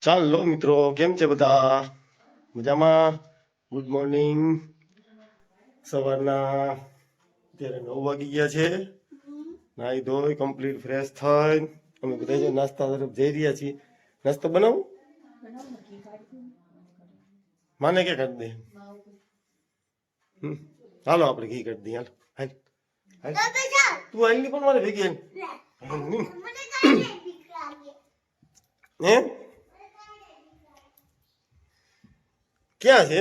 ચાલો મિત્રો, કેમ છે બધા? મજામાં? Good morning. સવારના અત્યારે 9 વાગી ગયા છે. નાહી ધોઈ કમ્પ્લીટ ફ્રેશ થઈ અમે બધા જો નાસ્તા તરફ જઈ રહ્યા છીએ. નાસ્તો બનાવું? માને કે કરી દે. હાલો આપણે ઘી કરી દઈએ. હાલ હાલ હાલ તું હાલ ની પણ મારે ભેગી હાલ. હે ક્યાં છે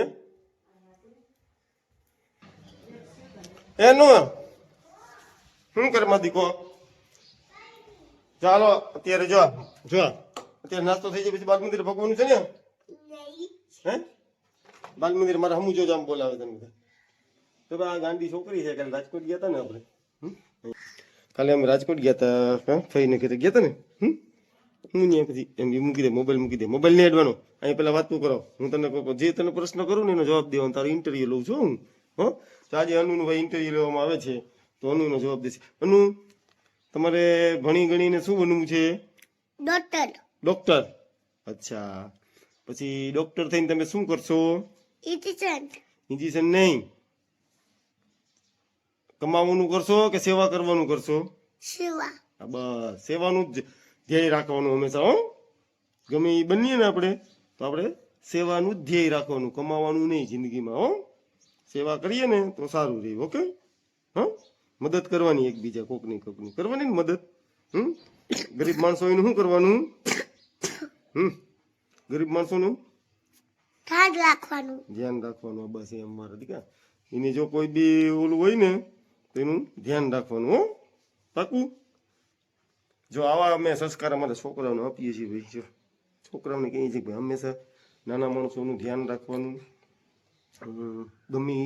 એનું શું કરે માં દીકો? ચાલો અત્યારે જો અત્યારે નાસ્તો થઈ જાય પછી બાલ મંદિર ભગવાનું છે ને? હે બાલ મંદિર મારે હમું જો આમ બોલાવે તમે તો આ ગાંડી છોકરી છે. કાલે રાજકોટ ગયા હતા ને આપણે. કાલે અમે રાજકોટ ગયા હતા, ફઈને ઘરે ગયા હતા ને. હું ત્યાં પછી એમ મૂકી દે, મોબાઈલ મૂકી દે. મોબાઈલ નહીં અડવાનો. અહીં પેલા વાત કરો. હું તને જે તને પ્રશ્ન કરું ને એનો જવાબ દેવાનો. તારો ઇન્ટરવ્યુ લઉં છું હું. તો આજે અનુનું ભાઈ ઇન્ટરવ્યુ લેવામાં આવે છે તો અનુનો જવાબ દેશે. અનુ, તમારે ભણી ગણીને શું બનવું છે? ડોક્ટર. અચ્છા, પછી ડોક્ટર થઈને તમે શું કરશો? ઇન્જેક્શન નહીં, કમાવાનું કરશો કે સેવા કરવાનું કરશો? સેવા. બસ સેવાનું જ ધ્યેય રાખવાનું હંમેશા. ગમે એ બનીએ ને આપણે તો આપણે સેવાનું જ ધ્યેય રાખવાનું, કમાવાનું નહીં જિંદગીમાં. સેવા કરીએ ને તો સારું રહે. ઓકે? મદદ કરવાની એકબીજા, કોકની કરવાની ને મદદ. ગરીબ માણસો એનું શું કરવાનું? ગરીબ માણસોનું ધ્યાન રાખવાનું. બસ એમ મારા દીકરા, એને જો કોઈ બી ઓલું હોય ને તો એનું ધ્યાન રાખવાનું. પાકું? જો આવા અમે સંસ્કાર અમારા છોકરાઓને આપીએ છીએ ભાઈ. જો છોકરાઓને કહીએ છીએ ભાઈ હંમેશા નાના માણસોનું ધ્યાન રાખવાનું. ગમે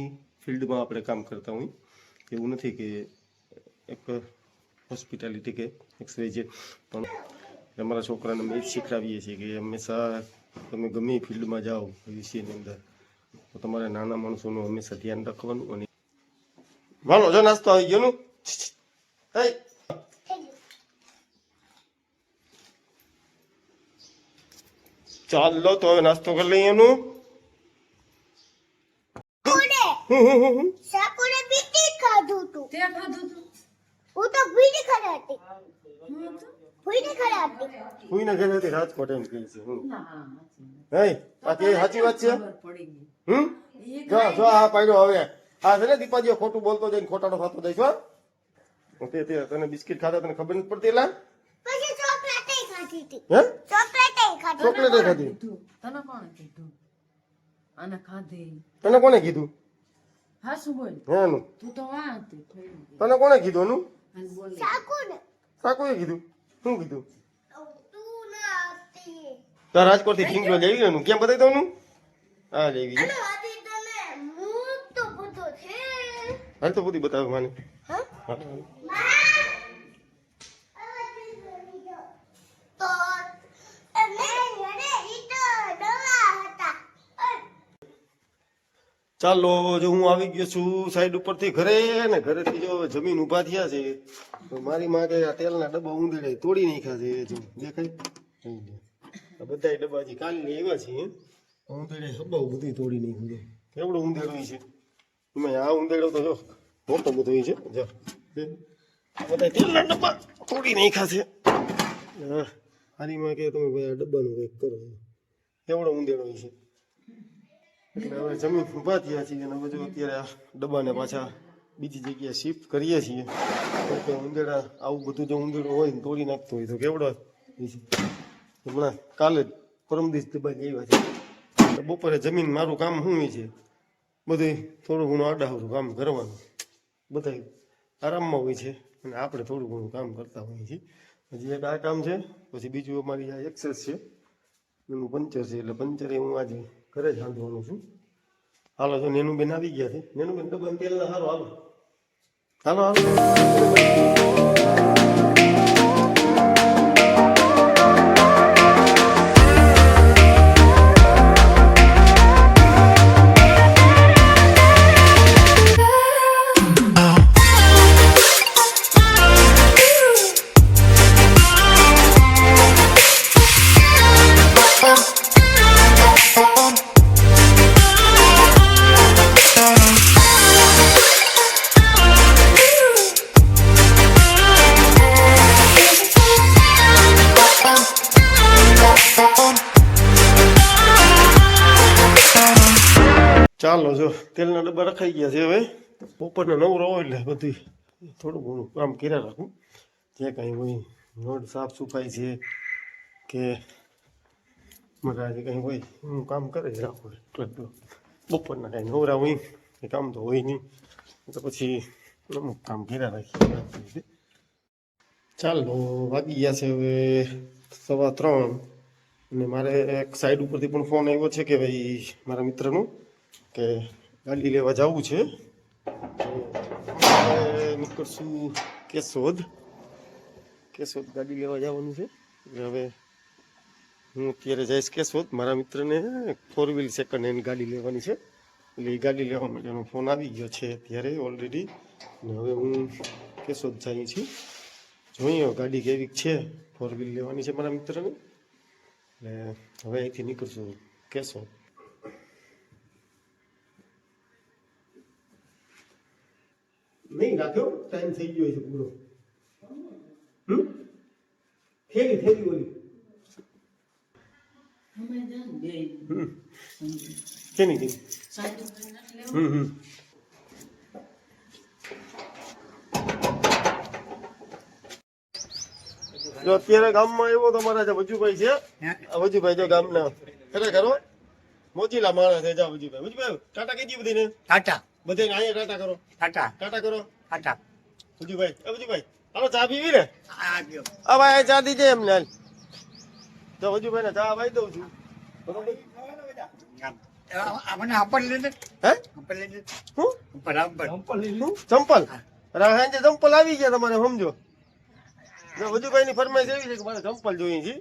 ફિલ્ડમાં આપણે કામ કરતા હોય, એવું નથી કે એક હોસ્પિટાલિટી કે એક્સવાય છે, પણ અમારા છોકરાને અમે જ શીખડાવીએ છીએ કે હંમેશા તમે ગમે ફિલ્ડમાં જાઓ ભવિષ્યની અંદર તો તમારે નાના માણસોનું હંમેશા ધ્યાન રાખવાનું. અને વાલો જો નાસ્તો આવી ગયો નું. ચાલો તો હવે નાસ્તો કરી લઈએ એનું. રાજકોટ એમ કહે છે. સાચી વાત છે. જો આ પાડ્યો હવે આ છે ને દીપાજીઓ ખોટું બોલતો જઈને ખોટાડો થતો જઈશ. તને બિસ્કિટ ખાતા તને ખબર નથી પડતી? એલા ચોકલેટ ખાધી. તને કોને કીધું? તને કોને કીધું? સાકુએ કીધું. શું કીધું? તાર રાજકોટ થી ઢીંગલો લેવી ગયો. કેમ બતાવી દઉં? હા લેવી ગયો. હાલ તો બધી બતાવ મને. ચાલો જો હું આવી ગયો છું સાઈડ ઉપરથી ઘરે, ને ઘરેથી જો જમીન ઉભા થયા છે તો મારી માં કે આ તેલના ડબ્બા ઊંધેડે તોડી નાખ્યા છે. જો દેખાય બધા ડબ્બા હજી કાલની એવા છે. ઊંધેડે હબાવ બધું તોડી નાખ્યું છે. કેવડો ઊંધેડો છે એમાં. આ ઊંધેડો તો જો મોટો બધો છે. જો બધા તેલના ડબ્બા તોડી નાખ્યા છે. મારી માં કે તમે ભાઈ આ ડબ્બાનું કંઈક કરો. એવડો ઊંધેડો છે. એટલે હવે જમીન ઊભા થયા છીએ અને બધું અત્યારે આ ડબ્બાને પાછા બીજી જગ્યાએ શિફ્ટ કરીએ છીએ. ઊંધેડા આવું બધું જો ઊંધેડું હોય ને તોડી નાખતો હોય તો કેવડો હમણાં કાલે જ પરમ દિવસ ડબ્બા આવ્યા છે. બપોરે જમીન મારું કામ શું છે બધું થોડું ઘણું આડાહરું કામ કરવાનું. બધા આરામમાં હોય છે અને આપણે થોડું ઘણું કામ કરતા હોઈએ છીએ. હજી એક આ કામ છે, પછી બીજું અમારી આ એક્સેસ છે એનું પંચર છે. એટલે પંચરે હું આજે ઘરે જ હાંધવાનું છું. હાલો જો નેનુબેન આવી ગયા છે. નેનુબેન ડબ્બા તેલના હારો હાલો હાલો હાલો. Oh ચાલો જો તેલના ડબ્બા રખાઈ ગયા છે હવે બપોરનો નવરો હોય એટલે બધું થોડું ઘણું કામ કર્યા રાખું જે કાંઈ હોય રોડ સાફ સફાઈ છે કે મારા જે કંઈ હોય હું કામ કરે જ રાખું એટલે બપોરના કાંઈ નવરા હોય એ કામ તો હોય નહીં તો પછી અમુક કામ કર્યા રાખીએ ચાલો વાગી ગયા છે હવે 3:15 અને મારે એક સાઈડ ઉપરથી પણ ફોન આવ્યો છે કે ભાઈ મારા મિત્રનું કે ગાડી લેવા જવું છે તો નીકળશું કેશોદ ગાડી લેવા જવાનું છે હવે હું અત્યારે જઈશ કેશોદ મારા મિત્રને 4 વ્હીલ સેકન્ડ હેન્ડ ગાડી લેવાની છે એટલે એ ગાડી લેવા માટેનો ફોન આવી ગયો છે અત્યારે ઓલરેડી અને હવે હું કેશોદ જઈ છું જોઈએ ગાડી કેવી છે 4 વ્હીલ લેવાની છે મારા મિત્રને એટલે હવે અહીંથી નીકળશું કેશોદ નહીં રાખ્યો ટાઈમ થઈ ગયો છે પૂરો થેલી ઓલી કેની જો અત્યારે ગામમાં એવો તમારા જે વજુભાઈ છે વજુભાઈ જો ગામના ખરેખર મોજીલા માણસ છે જા વજુભાઈ ટાટા કીધી બધીને ટાટા બધાને અહીંયા ટાટા કરો ટાટા કરો ટાટા વજુભાઈ હાલો ચા પીવી ને આ ભાઈ ચા દીજે એમને હાલ જો વજુભાઈ ને ચા ભાઈ દઉં છું બરોબર મને અપર લીધે હે અપર લીધે હું ચંપલ સાંજે ચંપલ આવી ગયા તમારે સમજો જો વજુભાઈ ની ફરમાઈશ એવી છે કે મારે ચંપલ જોઈએ છે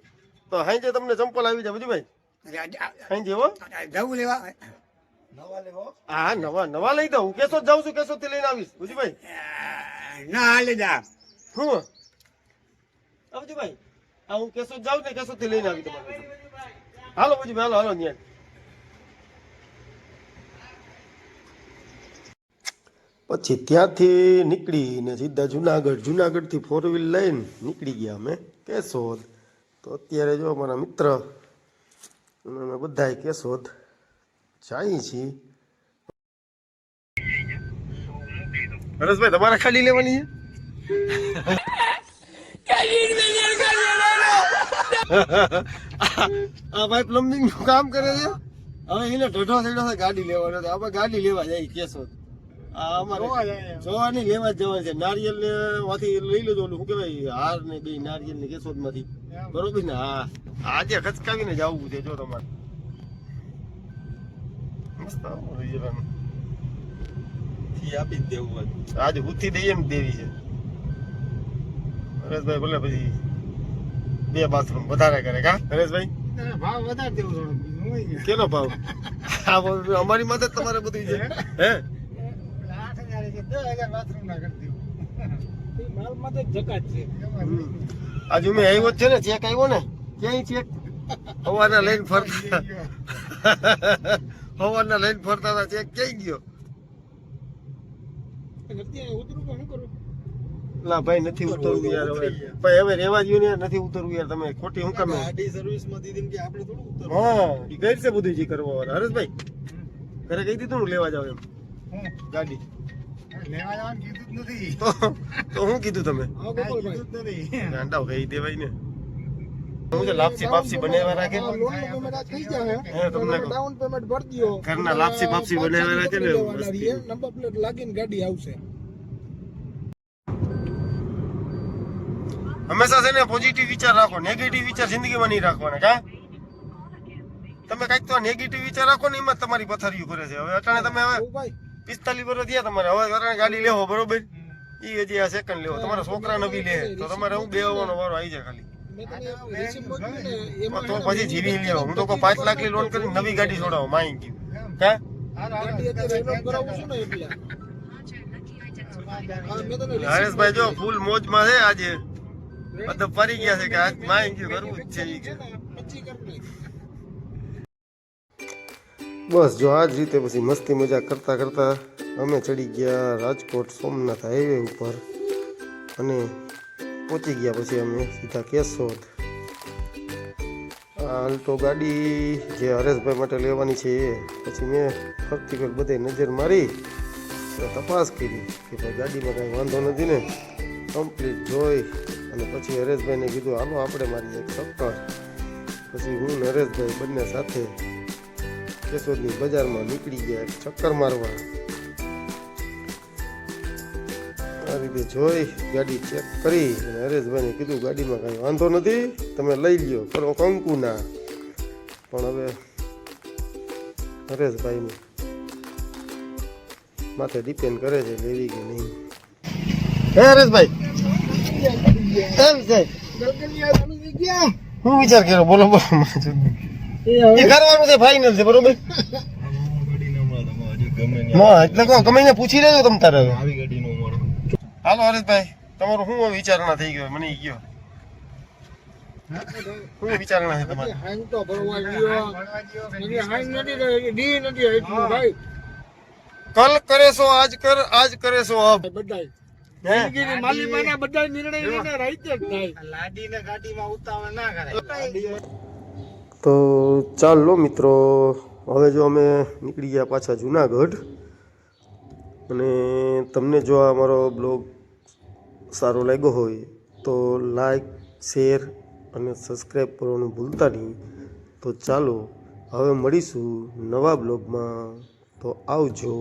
તો સાંજે તમને ચંપલ આવી જાય વજુભાઈ સાંજે હો જવું લેવા હા નવા લઈ દઉં કેશોદ જાઉં છું કેશોદ થી લઈને આવીશ વજુભાઈ ના હાલે જા હું વજુભાઈ હા હું કેશોદ જાઉં ને કેશોદ થી લઈને આવી તમારે હાલો વજુભાઈ હાલો ત્યાં પછી ત્યાંથી નીકળીને સીધા જુનાગઢ થી 4 વ્હીલ લઈને નીકળી ગયા અમે કેશોદ તો અત્યારે જો અમારા મિત્ર અમે બધા કેશોદ જાય છીએ હરેશભાઈ તમારે ખાલી લેવાની છે આ ભાઈ પ્લમ્બિંગ નું કામ કરે છે હવે એને ઢઢો થયો છે ગાડી લેવાનો તો આપણે ગાડી લેવા જાય કેશોદ જોવાની લેવા જ જવાનું છે નારિયેલ ને માંથી લઈ લેજો ઓલું શું કેવાય હાર ને બે નારિયેલ ને કેશોદ માંથી બરોબર ને હા આજે ખચકાવીને જવું છે જો તમારે આપી જ દેવું આજે ઉઠી દઈએ એમ દેવી છે હરેશભાઈ બોલે પછી 2 બાથરૂમ વધારે કરે કા હરેશભાઈ ભાવ વધારે દેવું કેનો ભાવ અમારી મદદ તમારે બધું છે હે આજે મેં આવ્યો છે ને ચેક આવ્યો ને ક્યાંય ચેક હવાના લઈને ફરતા હતા ચેક ક્યાંય ગયો ના ભાઈ નથી ઉતરવું યાર ભાઈ હવે રેવા દો ને નથી ઉતરવું યાર તમે ખોટી હું કામે ગાડી સર્વિસ માં દીધી કે આપણે થોડું ઉતરવું હા ઈ કઈ છે બધું જી કરવા વાળા હરેશભાઈ ઘરે કહી દીધું લેવા જાવ એમ ગાડી લેવા જવાનું કીધું જ નથી તો હું કીધું તમે ગાંડાઓ કહી દેવાય ને હું તો લાપસી બાપસી બનાવ્યા રાખે તમને ડાઉન પેમેન્ટ ભરી દો ઘરના લાપસી બાપસી બનાવ્યા રાખે ને નંબર પ્લેટ લાગીને ગાડી આવશે હંમેશા છે ને પોઝિટિવ વિચાર રાખો નેગેટિવ વિચાર જિંદગીમાં નહીં રાખવાના કા તમે કઈક તો નેગેટિવ વિચાર રાખો ને એમાં તમારી પથારીઓ કરે છે હવે અટાણે તમે હવે 45 વર્ષ થયા તમારે હવે અટાણે ગાડી લેવો બરોબર ઈ હજી આ સેકન્ડ લેવો તમારા છોકરા નવી લે તો તમારે હું બેવાનો વારો આવી જાય ખાલી તો પછી જીવી લેવો હું તો 5 લાખ ની લોન કરીને નવી ગાડી છોડાવો માઈ ગયું કા હરેશભાઈ જો ફૂલ મોજમાં છે આજે બધા ફરી ગયા છે કે આજ માઈ ગયું કરવું જ છે બસ જો આ જ રીતે પછી મસ્તી મજા કરતા કરતા અમે ચડી ગયા રાજકોટ સોમનાથ હાઈવે ઉપર અને પહોંચી ગયા પછી અમે સીધા કેશોદ હાલ તો ગાડી જે હરેશભાઈ માટે લેવાની છે એ પછી મેં ફરતી ફેર બધે નજર મારી અને તપાસ કરી કે ભાઈ ગાડીમાં કાંઈ વાંધો નથી ને કમ્પ્લીટ જોઈ અને પછી હરેશભાઈને કીધું હાલો આપણે મારી એક ચક્કર. પછી હું ને હરેશભાઈ બંને સાથે કેશોદની બજારમાં નીકળી ગયા એક ચક્કર મારવા. આ રીતે જોઈ ગાડી ચેક કરી અને હરેશભાઈને કીધું ગાડીમાં કાંઈ વાંધો નથી, તમે લઈ લ્યો, કરો કંકુના. પણ હવે હરેશભાઈને માથે ડિપેન્ડ કરે છે લેવી કે નહીં. હે હરેશભાઈ, એમ છે હું વિચાર કર્યો, બોલો બોલો. એ કરવાનું છે ફાઇનલ છે બરોબર. ના એટલે કહો ગમે એને પૂછી લેજો તમ તારે. હાલો હરેશભાઈ, તમારું શું વિચારણા થઈ ગયો મને ગયો? શું વિચારણા છે તમારે? હાઈન તો ભરવા ગયો એની હાઈન નથી રહી, ડી નથી એટલું ભાઈ. કલ કરે સો આજ કર, આજ કરે સો અબ. બધાય હે? જિંદગીની માલીમાના બધા નિર્ણય લઈને રાઈતે જ થાય. લાડીને ગાડીમાં ઉતાવળ ના કરે. તો ચાલો મિત્રો, હવે જો અમે નીકળી ગયા પાછા જુનાગઢ. અને તમને જો આ અમારો બ્લોગ સારો લાગ્યો હોય તો લાઈક, શેર અને સબસ્ક્રાઈબ કરવાનું ભૂલતા નહીં. તો ચાલો હવે મળીશું નવા બ્લોગમાં. તો આવજો.